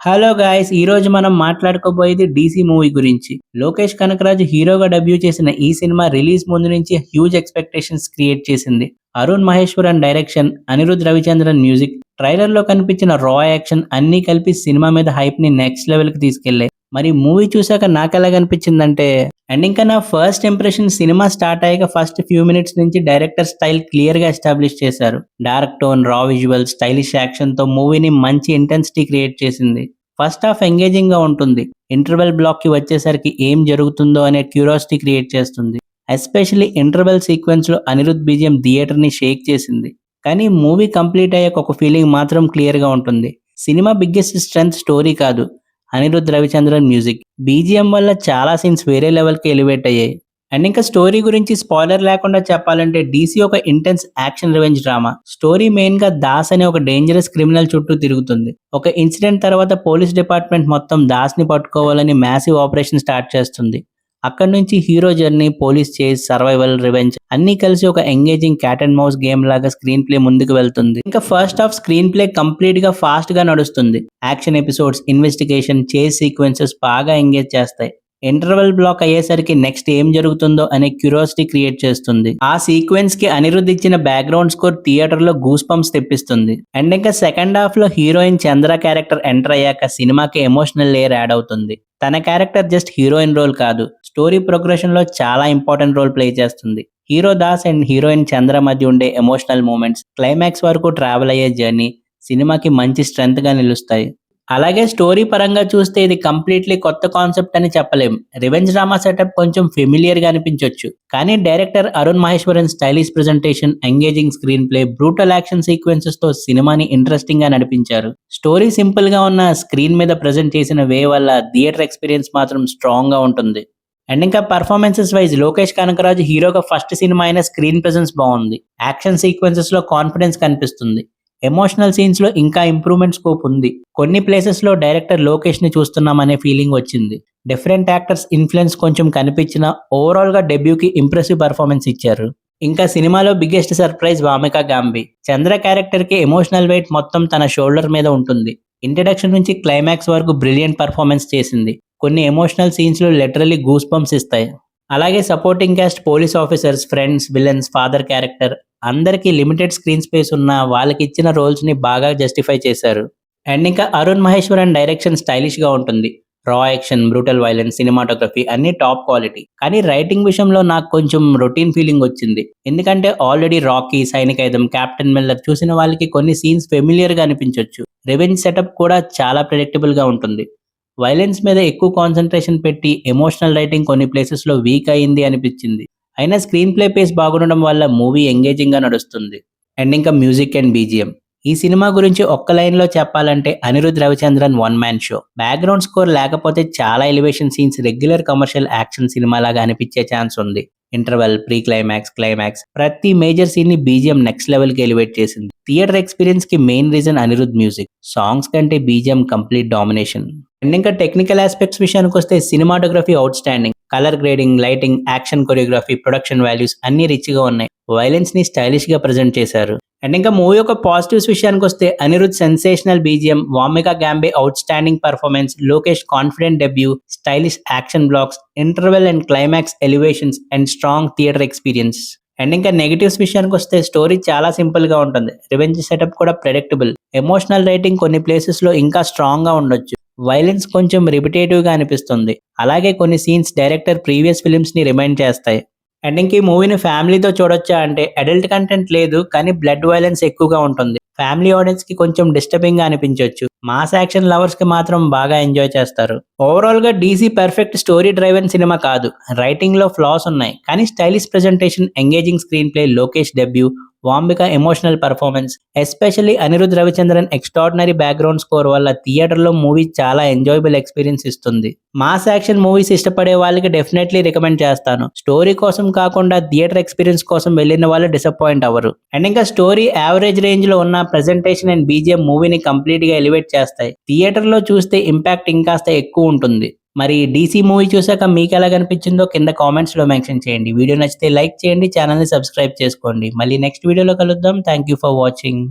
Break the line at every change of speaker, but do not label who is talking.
Hello guys! ఈరోజు మనం మాట్లాడుకోబోయేది 'DC' movie గురించి. లోకేష్ కనకరాజు హీరోగా డెబ్యూ చేసిన ఈ సినిమా రిలీజ్ ముందు నుంచి హ్యూజ్ ఎక్స్‌పెక్టేషన్స్ క్రియేట్ చేసింది. అరుణ్ మహేశ్వరన్ డైరెక్షన్, అనిరుద్ రవిచంద్రన్ మ్యూజిక్, ట్రైలర్‌లో కనిపించిన రా యాక్షన్ అన్నీ కలిపి సినిమా మీద హైప్‌ని నెక్స్ట్ లెవెల్‌కి తీసుకెళ్లాయి. మరి మూవీ చూసాక నాకెలాగనిపించిందంటే ఇంకా నా ఫస్ట్ ఇంప్రెషన్ సినిమా స్టార్ట్ అయ్యాక ఫస్ట్ ఫ్యూ మినిట్స్ నుంచి డైరెక్టర్ స్టైల్ క్లియర్‌గా ఎస్టాబ్లిష్ చేశారు. Dark tone, raw visuals, stylish యాక్షన్‌తో మూవీని మంచి ఇంటెన్సిటీ క్రియేట్ చేసింది. ఫస్ట్ హాఫ్ ఎంగేజింగ్‌గా ఉంటుంది. ఇంటర్వెల్ బ్లాక్‌కి వచ్చేసరికి ఏం జరుగుతుందో అనే క్యూరియాసిటీ క్రియేట్ చేస్తుంది. ఎస్పెషల్లీ ఇంటర్వెల్ సీక్వెన్స్‌లో అనిరుద్ బీజీఎం థియేటర్‌ని షేక్ చేసింది. కానీ మూవీ కంప్లీట్ అయ్యాక ఒక ఫీలింగ్ మాత్రం క్లియర్‌గా ఉంటుంది. సినిమా బిగ్గెస్ట్ స్ట్రెంగ్త్ స్టోరీ కాదు, అనిరుద్ రవిచంద్రన్ మ్యూజిక్. బీజీఎం వల్ల చాలా సీన్స్ వేరే లెవెల్‌కి ఎలివేట్ అయ్యాయి. ఇంకా స్టోరీ గురించి స్పాయిలర్ లేకుండా చెప్పాలంటే 'డీసీ' ఒక intense action revenge drama. Story మెయిన్‌గా దాస్ అనే ఒక డేంజరస్ క్రిమినల్ చుట్టూ తిరుగుతుంది. ఒక ఇన్సిడెంట్ తర్వాత పోలీస్ డిపార్ట్మెంట్ మొత్తం దాస్‌ని పట్టుకోవాలని మ్యాసివ్ ఆపరేషన్ స్టార్ట్ చేస్తుంది. అక్కడి నుంచి hero journey, police chase, survival, revenge అన్నీ కలిసి ఒక engaging cat and mouse game లాగా స్క్రీన్ ప్లే ముందుకు వెళ్తుంది. ఇంకా ఫస్ట్ హాఫ్ స్క్రీన్ ప్లే కంప్లీట్‌గా ఫాస్ట్‌గా నడుస్తుంది. Action episodes, investigation, chase sequences బాగా ఎంగేజ్ చేస్తాయి. ఇంటర్వెల్ బ్లాక్ అయ్యేసరికి నెక్స్ట్ ఏం జరుగుతుందో అనే క్యూరియాసిటీ క్రియేట్ చేస్తుంది. ఆ సీక్వెన్స్ కి అనిరుద్ ఇచ్చిన బ్యాక్గ్రౌండ్ స్కోర్ థియేటర్ లో గూస్ పంప్స్ తెప్పిస్తుంది. ఇంకా సెకండ్ హాఫ్ లో హీరోయిన్ చంద్ర క్యారెక్టర్ ఎంటర్ అయ్యాక సినిమాకి ఎమోషనల్ లేయర్ యాడ్ అవుతుంది. తన క్యారెక్టర్ జస్ట్ హీరోయిన్ రోల్ కాదు, స్టోరీ ప్రోగ్రెషన్ లో చాలా ఇంపార్టెంట్ రోల్ ప్లే చేస్తుంది. హీరో దాస్ అండ్ హీరోయిన్ చంద్ర మధ్య ఉండే ఎమోషనల్ మూమెంట్స్, క్లైమాక్స్ వరకు ట్రావెల్ అయ్యే జర్నీ సినిమాకి మంచి స్ట్రెంత్ గా నిలుస్తాయి. అలాగే స్టోరీ పరంగా చూస్తే ఇది కంప్లీట్లీ కొత్త కాన్సెప్ట్ అని చెప్పలేం. రివెంజ్ డ్రామా సెటప్ కొంచెం ఫెమిలియర్ గా అనిపించొచ్చు, కానీ director Arun Maheswaran stylish presentation, engaging screenplay, brutal action sequences తో సినిమాని ఇంట్రెస్టింగ్ గా నడిపించారు. స్టోరీ సింపుల్ గా ఉన్న స్క్రీన్ మీద ప్రెజెంట్ చేసిన వే వల్ల థియేటర్ ఎక్స్పీరియన్స్ మాత్రం స్ట్రాంగ్ గా ఉంటుంది. ఇంకా పర్ఫార్మెన్సెస్ వైజ్ లోకేష్ కనకరాజు హీరోగా ఫస్ట్ సినిమా అయిన స్క్రీన్ ప్రెజెన్స్ బాగుంది. యాక్షన్ సీక్వెన్సెస్ లో కాన్ఫిడెన్స్ కనిపిస్తుంది. ఎమోషనల్ సీన్స్ లో ఇంకా ఇంప్రూవ్మెంట్ స్కోప్ ఉంది. కొన్ని ప్లేసెస్ లో డైరెక్టర్ లోకేష్ ని చూస్తున్నామనే ఫీలింగ్ వచ్చింది. డిఫరెంట్ యాక్టర్స్ ఇన్ఫ్లుయెన్స్ కొంచెం కనిపించిన ఓవరాల్ గా డెబ్యూకి ఇంప్రెసివ్ పర్ఫార్మెన్స్ ఇచ్చారు. ఇంకా సినిమాలో బిగ్గెస్ట్ సర్ప్రైజ్ వామిక గాంబీ. చంద్ర క్యారెక్టర్ కి ఎమోషనల్ వెయిట్ మొత్తం తన షోల్డర్ మీద ఉంటుంది. ఇంట్రడక్షన్ నుంచి క్లైమాక్స్ వరకు బ్రిలియంట్ పర్ఫార్మెన్స్ చేసింది. కొన్ని ఎమోషనల్ సీన్స్ లో లిటరల్లీ గూస్ బంప్స్ ఇస్తాయి. అలాగే supporting caste, police officers, friends, villains, father character అందరికీ లిమిటెడ్ స్క్రీన్ స్పేస్ ఉన్న వాళ్ళకి ఇచ్చిన రోల్స్ ని బాగా జస్టిఫై చేశారు. ఇంకా అరుణ్ మహేశ్వరన్ డైరెక్షన్ స్టైలిష్ గా ఉంటుంది. రా యాక్షన్, బ్రూటల్ వైలెన్స్, సినిమాటోగ్రఫీ అన్ని టాప్ క్వాలిటీ. కానీ రైటింగ్ విషయంలో నాకు కొంచెం రొటీన్ ఫీలింగ్ వచ్చింది. ఎందుకంటే ఆల్రెడీ రాకీ, సైనికైదం, కెప్టెన్ మిల్లర్ చూసిన వాళ్ళకి కొన్ని సీన్స్ ఫెమిలియర్ గా అనిపించవచ్చు. రివెంజ్ సెటప్ కూడా చాలా ప్రెడిక్టబుల్ గా ఉంటుంది. వైలెన్స్ మీద ఎక్కువ కాన్సన్ట్రేషన్ పెట్టి ఎమోషనల్ రైటింగ్ కొన్ని ప్లేసెస్ లో వీక్ అయింది అనిపించింది. అయినా స్క్రీన్ ప్లే పేస్ బాగుండడం వల్ల మూవీ ఎంగేజింగ్ గా నడుస్తుంది. ఇంకా మ్యూజిక్ అండ్ బీజిఎం. ఈ సినిమా గురించి ఒక్క లైన్ లో చెప్పాలంటే Anirudh Ravichandran one man show. Background score లేకపోతే చాలా elevation scenes regular commercial action cinema లాగా అనిపించే ఛాన్స్ ఉంది. ఇంటర్వెల్, ప్రీ క్లైమాక్స్, క్లైమాక్స్ ప్రతి మేజర్ సీన్ ని బీజిఎం నెక్స్ట్ లెవెల్ కి ఎలివేట్ చేసింది. థియేటర్ ఎక్స్పీరియన్స్ కి main reason Anirudh music. Songs కంటే బీజిఎం కంప్లీట్ డామినేషన్. ఇంకా టెక్నికల్ ఆస్పెక్ట్స్ విషయానికి వస్తే cinematography out standing. Colour grading, lighting, action choreography, production values అన్ని రిచ్ గా ఉన్నాయి. వైలెన్స్ ని స్టైలిష్ గా ప్రెజెంట్ చేశారు. ఇంకా మూవీ యొక్క పాజిటివ్స్ విషయానికి వస్తే Anirudh sensational BGM, Wamiqa Gabbi outstanding performance, Lokesh confident debut, stylish action blocks, interval and climax elevations and strong theatre experience. ఇంకా నెగటివ్స్ విషయానికి వస్తే స్టోరీ చాలా సింపుల్ గా ఉంటుంది. రివెంజ్ సెటప్ కూడా ప్రెడిక్టబుల్. ఎమోషనల్ రైటింగ్ కొన్ని ప్లేసెస్ లో ఇంకా స్ట్రాంగ్ గా ఉండొచ్చు. వైలెన్స్ కొంచెం రిపిటేటివ్ గా అనిపిస్తుంది. అలాగే కొన్ని సీన్స్ డైరెక్టర్ ప్రీవియస్ ఫిల్మ్స్ ని రిమైండ్ చేస్తాయి. ఈ మూవీని ఫ్యామిలీతో చూడొచ్చా అంటే అడల్ట్ కంటెంట్ లేదు, కానీ బ్లడ్ వైలెన్స్ ఎక్కువగా ఉంటుంది. ఫ్యామిలీ ఆడియన్స్ కి కొంచెం డిస్టర్బింగ్ గా అనిపించవచ్చు. మాస్ యాక్షన్ లవర్స్ కి మాత్రం బాగా ఎంజాయ్ చేస్తారు. ఓవరాల్ గా DC perfect story driven cinema కాదు. రైటింగ్ లో ఫ్లాస్ ఉన్నాయి, కానీ stylish presentation, engaging screenplay, Lokesh debut, Wamiqa emotional performance, especially Anirudh Ravichander extraordinary background score వల్ల థియేటర్ లో మూవీ చాలా ఎంజాయబుల్ ఎక్స్పీరియన్స్ ఇస్తుంది. మాస్ యాక్షన్ మూవీస్ ఇష్టపడే వాళ్ళకి డెఫినెట్లీ రికమెండ్ చేస్తాను. స్టోరీ కోసం కాకుండా థియేటర్ ఎక్స్పీరియన్స్ కోసం వెళ్ళిన వాళ్ళు డిసప్పాయింట్ అవ్వరు. ఇంకా స్టోరీ యావరేజ్ రేంజ్ లో ఉన్న ప్రెజెంటేషన్ అండ్ బీజిఎం మూవీని కంప్లీట్ గా ఎలివేట్ చేస్తాయి. థియేటర్ లో చూస్తే ఇంపాక్ట్ ఇంకాస్త ఎక్కువ ఉంటుంది. మరి డీసీ మూవీ చూసాక మీకు ఎలా కనిపించిందో కింద కామెంట్స్ లో మెన్షన్ చేయండి. వీడియో నచ్చితే లైక్ చేయండి, ఛానల్ ని సబ్స్క్రైబ్ చేసుకోండి. మళ్ళీ నెక్స్ట్ వీడియోలో కలుద్దాం. Thank you for watching.